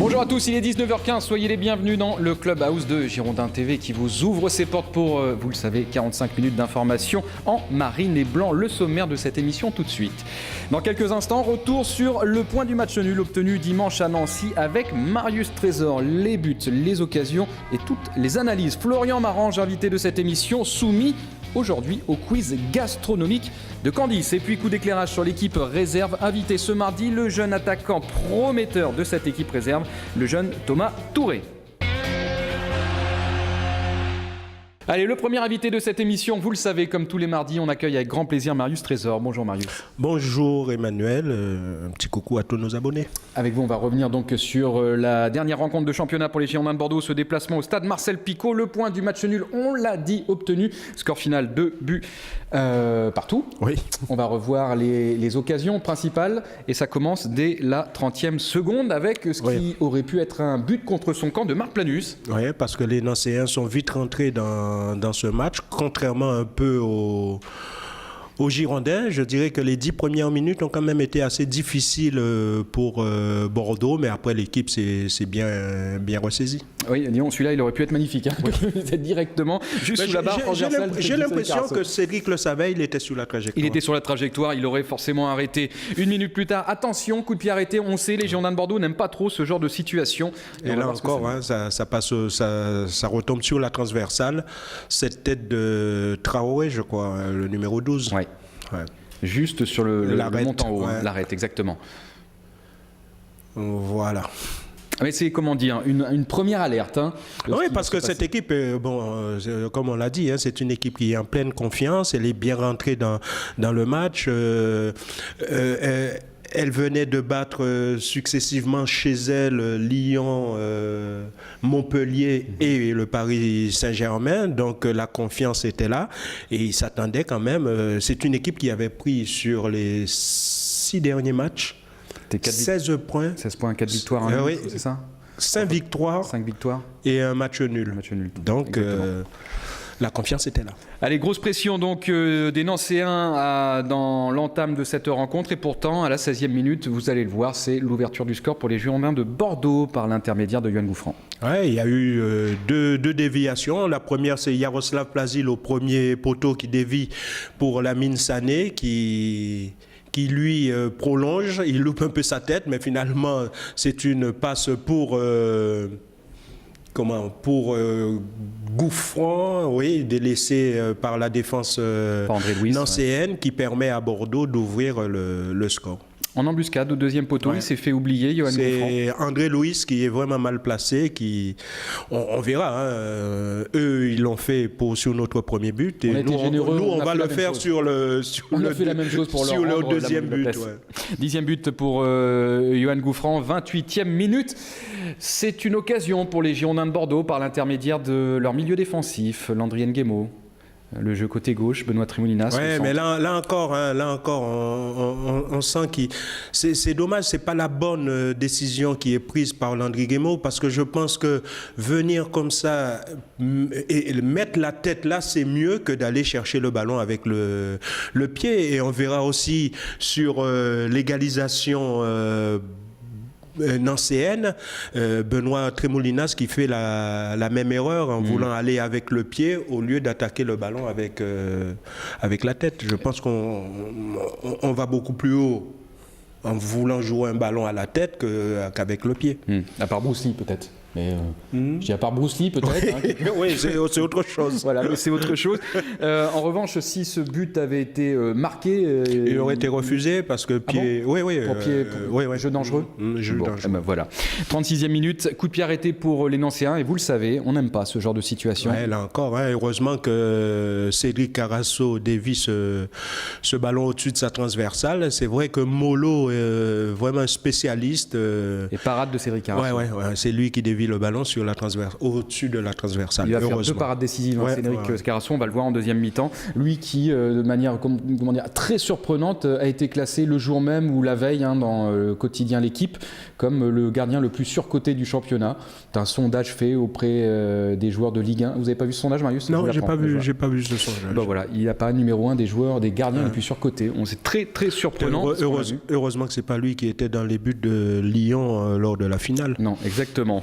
Bonjour à tous, il est 19h15, soyez les bienvenus dans le Clubhouse de Girondins TV qui vous ouvre ses portes pour, vous le savez, 45 minutes d'information en marine et blanc. Le sommaire de cette émission tout de suite. Dans quelques instants, retour sur le point du match nul obtenu dimanche à Nancy avec Marius Trésor, les buts, les occasions et toutes les analyses. Florian Marange, invité de cette émission, soumis aujourd'hui au quiz gastronomique de Candice. Et puis coup d'éclairage sur l'équipe réserve. Invité ce mardi, le jeune attaquant prometteur de cette équipe réserve, le jeune Thomas Touré. Allez, le premier invité de cette émission, vous le savez, comme tous les mardis, on accueille avec grand plaisir Marius Trésor. Bonjour Marius. Bonjour Emmanuel, un petit coucou à tous nos abonnés. Avec vous, on va revenir donc sur la dernière rencontre de championnat pour les Girondins de Bordeaux, ce déplacement au stade Marcel Picot. Le point du match nul, on l'a dit, obtenu. Score final 2 buts partout. Oui. On va revoir les occasions principales et ça commence dès la 30e seconde avec ce qui aurait pu être un but contre son camp de Marc Planus. Oui, parce que les Nancéens sont vite rentrés dans ce match, contrairement un peu aux Girondins. Je dirais que les 10 premières minutes ont quand même été assez difficiles pour Bordeaux, mais après l'équipe s'est bien ressaisie. Oui, disons, celui-là, il aurait pu être magnifique. Hein. Oui. Directement, juste sous la barre transversale. J'ai l'impression que Cédric le savait, il était sur la trajectoire. Il était sur la trajectoire, il aurait forcément arrêté. Une minute plus tard, attention, coup de pied arrêté. On sait, les Girondins de Bordeaux n'aiment pas trop ce genre de situation. Et là encore, ça retombe sur la transversale. Cette tête de Traoré, je crois, le numéro 12. Ouais. Ouais. Juste sur le montant haut, l'arrêt, exactement. Voilà. Mais c'est, comment dire, une première alerte. Hein, oui, parce que cette équipe, comme on l'a dit, c'est une équipe qui est en pleine confiance, elle est bien rentrée dans le match. Elle venait de battre successivement chez elle Lyon, Montpellier et le Paris Saint-Germain. Donc la confiance était là et ils s'attendaient quand même. C'est une équipe qui avait pris sur les 6 derniers matchs 16 points. 16 points, 4 victoires, oui, c'est ça ? 5 victoires. 5 victoires. Et un match nul. Donc la confiance était là. Allez, grosse pression donc des Nancéens dans l'entame de cette rencontre. Et pourtant, à la 16e minute, vous allez le voir, c'est l'ouverture du score pour les Girondins de Bordeaux par l'intermédiaire de Yoann Gouffran. Ouais, il y a eu deux déviations. La première, c'est Yaroslav Plazil au premier poteau qui dévie pour Lamine Sané qui lui prolonge. Il loupe un peu sa tête, mais finalement, c'est une passe pour Gouffran, oui, délaissé par la défense nancéenne, qui permet à Bordeaux d'ouvrir le score. En embuscade au deuxième poteau, il s'est fait oublier, Yoann Gouffran. C'est André Louis qui est vraiment mal placé, on verra. Eux, ils l'ont fait sur notre premier but. Et nous, on va le faire sur le deuxième but. Ouais. 10e but pour Yoann Gouffran, 28e minute. C'est une occasion pour les Girondins de Bordeaux par l'intermédiaire de leur milieu défensif, Landry Nguemo. Le jeu côté gauche, Benoît Trémoulinas. Oui, mais là encore, on sent que c'est dommage, c'est pas la bonne décision qui est prise par Landry Nguemo, parce que je pense que venir comme ça et mettre la tête là, c'est mieux que d'aller chercher le ballon avec le pied. Et on verra aussi sur l'égalisation nancéenne, Benoît Trémoulinas qui fait la même erreur en voulant aller avec le pied au lieu d'attaquer le ballon avec la tête. Je pense qu'on va beaucoup plus haut en voulant jouer un ballon à la tête qu'avec le pied. À part Bruce Lee peut-être. Mais je dis à part Bruce Lee peut-être. Oui, c'est autre chose. Voilà, mais c'est autre chose. En revanche, si ce but avait été marqué, il aurait été refusé parce que pied. Ah bon jeu dangereux. Jeu dangereux. Ben voilà. 36e minute, coup de pied arrêté pour les Nancéens et vous le savez, on n'aime pas ce genre de situation. Ouais, là encore, heureusement que Cédric Carasso dévie ce ballon au-dessus de sa transversale. C'est vrai que Molo est vraiment un spécialiste. Et parade de Cédric Carasso. Ouais, c'est lui qui dévie suivi le ballon sur la au-dessus de la transversale. Il va faire 2 parades décisives, Cédric Scarasson, on va le voir en deuxième mi-temps. Lui qui, de manière très surprenante, a été classé le jour même ou la veille dans le quotidien L'Équipe comme le gardien le plus surcoté du championnat. C'est un sondage fait auprès des joueurs de Ligue 1. Vous n'avez pas vu ce sondage, Marius? Non, j'ai pas vu ce sondage. Bon, voilà, il apparaît numéro 1 des gardiens les plus surcotés. C'est très très surprenant. Heureusement que c'est pas lui qui était dans les buts de Lyon lors de la finale. Non, exactement.